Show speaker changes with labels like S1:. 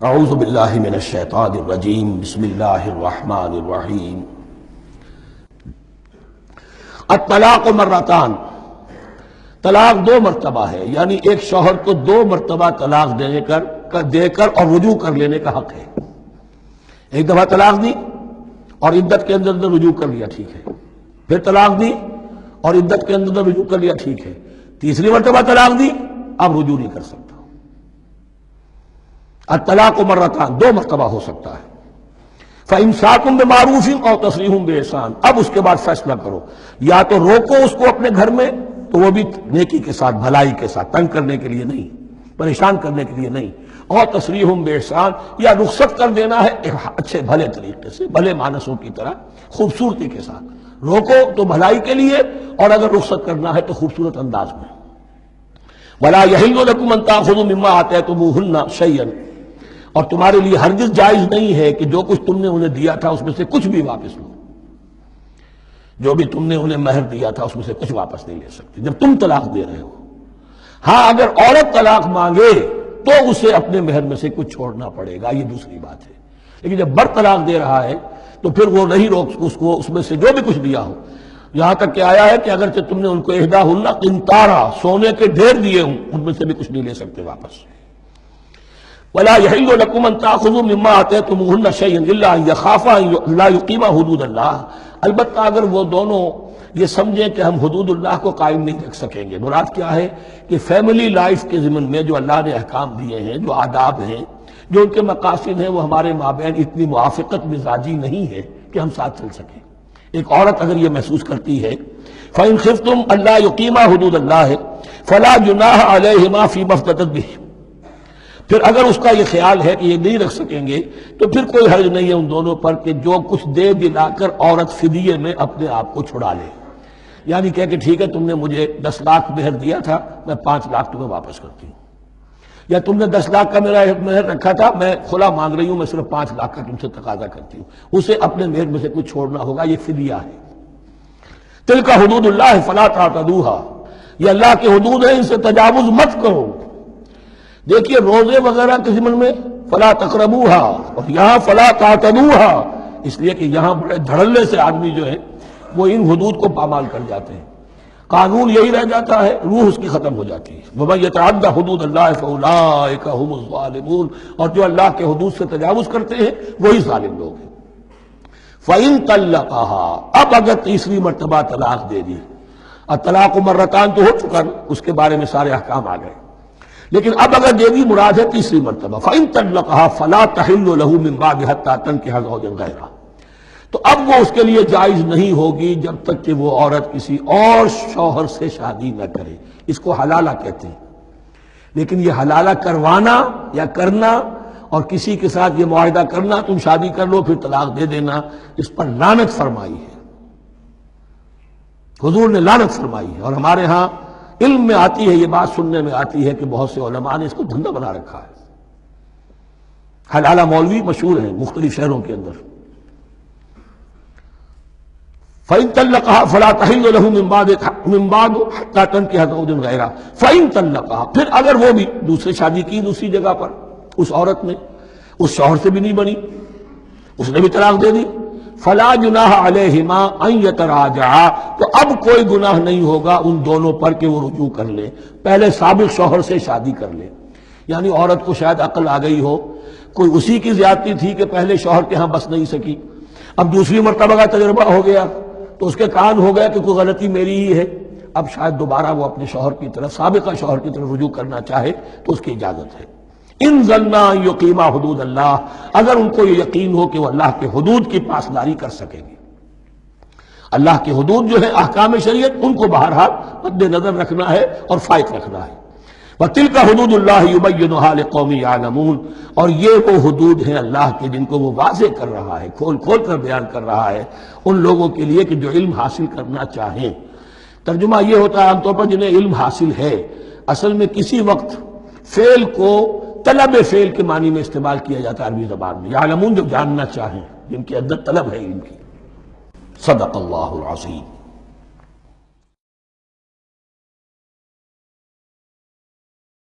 S1: اعوذ باللہ من الشیطان الرجیم بسم اللہ الرحمن الرحیم الطلاق مرتان، طلاق دو مرتبہ ہے، یعنی ایک شوہر کو دو مرتبہ طلاق دے کر اور رجوع کر لینے کا حق ہے۔ ایک دفعہ طلاق دی اور عدت کے اندر رجوع کر لیا، ٹھیک ہے، پھر طلاق دی اور عدت کے اندر رجوع کر لیا، ٹھیک ہے، تیسری مرتبہ طلاق دی، اب رجوع نہیں کر سکتا۔ الطلاق مرتان، دو مرتبہ ہو سکتا ہے۔ فَإِمْسَاكٌ بِمَعْرُوفٍ أَوْ تَسْرِيحٌ بِإِحْسَانٍ، اب اس کے بعد فیصلہ کرو، یا تو روکو اس کو اپنے گھر میں، تو وہ بھی نیکی کے ساتھ، بھلائی کے ساتھ، تنگ کرنے کے لیے نہیں، پریشان کرنے کے لیے نہیں، اور تسریح بِإِحْسَان، یا رخصت کر دینا ہے ایک اچھے بھلے طریقے سے، بھلے مانسوں کی طرح، خوبصورتی کے ساتھ۔ روکو تو بھلائی کے لیے، اور اگر رخصت کرنا ہے تو خوبصورت انداز میں۔ وَلَا يَحِلُّ لَكُمْ أَن تَأْخُذُوا مِمَّا آتَيْتُمُوهُنَّ شَيْئًا، اور تمہارے لیے ہرگز جائز نہیں ہے کہ جو کچھ تم نے انہیں دیا تھا اس میں سے کچھ بھی واپس لو۔ جو بھی تم نے انہیں مہر دیا تھا اس میں سے کچھ واپس نہیں لے سکتے جب تم طلاق دے رہے ہو۔ ہاں اگر عورت طلاق مانگے تو اسے اپنے مہر میں سے کچھ چھوڑنا پڑے گا، یہ دوسری بات ہے، لیکن جب بر طلاق دے رہا ہے تو پھر وہ نہیں روک اس کو اس میں سے جو بھی کچھ دیا ہو۔ یہاں تک کہ آیا ہے کہ اگرچہ تم نے ان کو احداہن قنطارا، سونے کے ڈھیر دیے ہوں، ان میں سے بھی کچھ نہیں لے سکتے واپس۔ وَلَا يَحِلُّ لَكُمْ أَن تَأْخُذُوا مِمَّا آتَيْتُمُوهُنَّ شَيْئًا إِلَّا أَن يَخَافَا أَن لَّا يُقِيمَا حُدُودَ اللَّهِ، البتہ اگر وہ دونوں یہ سمجھیں کہ ہم حدود اللہ کو قائم نہیں رکھ سکیں گے۔ مراد کیا ہے کہ فیملی لائف کے ضمن میں جو اللہ نے احکام دیے ہیں، جو آداب ہیں، جو ان کے مقاصد ہیں، وہ ہمارے مابین اتنی موافقت مزاجی نہیں ہے کہ ہم ساتھ چل سکیں۔ ایک عورت اگر یہ محسوس کرتی ہے فَإِنْ خِفْتُمْ أَلَّا يُقِيمَا حُدُودَ اللَّهِ فَلَا جُنَاحَ عَلَيْهِمَا فِي مَا افْتَدَتْ بِهِ، پھر اگر اس کا یہ خیال ہے کہ یہ نہیں رکھ سکیں گے تو پھر کوئی حرج نہیں ہے ان دونوں پر کہ جو کچھ دے دلا کر عورت فدیے میں اپنے آپ کو چھڑا لے، یعنی کہہ کہ ٹھیک ہے تم نے مجھے 10 لاکھ مہر دیا تھا، میں 5 لاکھ تمہیں واپس کرتی ہوں، یا تم نے 10 لاکھ کا میرا مہر رکھا تھا، میں کھلا مانگ رہی ہوں، میں صرف 5 لاکھ کا تم سے تقاضا کرتی ہوں، اسے اپنے مہر میں سے کچھ چھوڑنا ہوگا، یہ فدیہ ہے۔ تلک حدود اللہ فلا تعتدوها، یہ اللہ کے حدود ہیں، ان سے تجاوز مت کرو۔ دیکھیے روزے وغیرہ کے ضمن میں فلا تقربوها، اور یہاں فلا تعتدوها، اس لیے کہ یہاں بڑے دھڑلے سے آدمی جو ہے وہ ان حدود کو پامال کر جاتے ہیں، قانون یہی رہ جاتا ہے، روح اس کی ختم ہو جاتی ہے۔ وَمَن يَتَعَدَّ حُدُودَ اللَّهِ فَأُولَٰئِكَ هُمُ الظَّالِمُونَ، اور جو اللہ کے حدود سے تجاوز کرتے ہیں وہی ظالم لوگ ہیں۔ فَإِن طَلَّقَهَا، اب اگر تیسری مرتبہ طلاق دے دی، الطلاق مرتان تو ہو چکا، اس کے بارے میں سارے احکام آ گئے، لیکن اب اگر دے دی مراد ہے تیسری مرتبہ، فَإِن طَلَّقَهَا فَلَا تَحِلُّ لَهُ مِن بَعْدِ حَتَّىٰ تَنكِحَ زَوْجًا غَيْرَهُ، تو اب وہ اس کے لیے جائز نہیں ہوگی جب تک کہ وہ عورت کسی اور شوہر سے شادی نہ کرے۔ اس کو حلالہ کہتے ہیں، لیکن یہ حلالہ کروانا یا کرنا اور کسی کے ساتھ یہ معاہدہ کرنا تم شادی کر لو پھر طلاق دے دینا، اس پر لعنت فرمائی ہے، حضور نے لعنت فرمائی ہے۔ اور ہمارے ہاں علم میں آتی ہے، یہ بات سننے میں آتی ہے کہ بہت سے علماء نے اس کو دھندا بنا رکھا ہے۔ حلالہ مولوی مشہور ہیں مختلف شہروں کے اندر۔ فَإِن طَلَّقَهَا فَلَا تَحِلُّ لَهُ مِن بَعْدُ حَتَّىٰ تَنكِحَ زَوْجًا غَيْرَهُ فَإِن طَلَّقَهَا، پھر اگر وہ بھی دوسری شادی کی دوسری جگہ پر، اس عورت نے اس شوہر سے بھی نہیں بنی، اس نے بھی طلاق دے دی، فَلَا جُنَاحَ عَلَيْهِمَا أَن يَتَرَاجَعَا، تو اب کوئی گناہ نہیں ہوگا ان دونوں پر کہ وہ رجوع کر لیں، پہلے سابق شوہر سے شادی کر لیں۔ یعنی عورت کو شاید عقل آ گئی ہو، کوئی اسی کی زیادتی تھی کہ پہلے شوہر کے ہاں بس نہیں سکی، اب دوسری مرتبہ کا تجربہ ہو گیا تو اس کے کان ہو گیا کہ کوئی غلطی میری ہی ہے، اب شاید دوبارہ وہ اپنے شوہر کی طرف، سابقہ شوہر کی طرف رجوع کرنا چاہے تو اس کی اجازت ہے۔ ان ظنا ان یقیما حدود اللہ، اگر ان کو یہ یقین ہو کہ وہ اللہ کے حدود کی پاسداری کر سکیں گے۔ اللہ کے حدود جو ہے احکام شریعت، ان کو بہرحال مد نظر رکھنا ہے اور فائق رکھنا ہے۔ وَتِلْكَ حُدُودُ اللَّهِ يُبَيِّنُهَا لِقَوْمٍ يَعْلَمُونَ، اور یہ وہ حدود ہیں اللہ کے جن کو وہ واضح کر رہا ہے، کھول کھول کر بیان کر رہا ہے ان لوگوں کے لیے کہ جو علم حاصل کرنا چاہیں۔ ترجمہ یہ ہوتا ہے عام طور پر جنہیں علم حاصل ہے، اصل میں کسی وقت فعل کو طلب فعل کے معنی میں استعمال کیا جاتا ہے عربی زبان میں، یعلمون جو جاننا چاہیں، جن کی عدت طلب ہے علم کی۔ صدق اللہ العظیم۔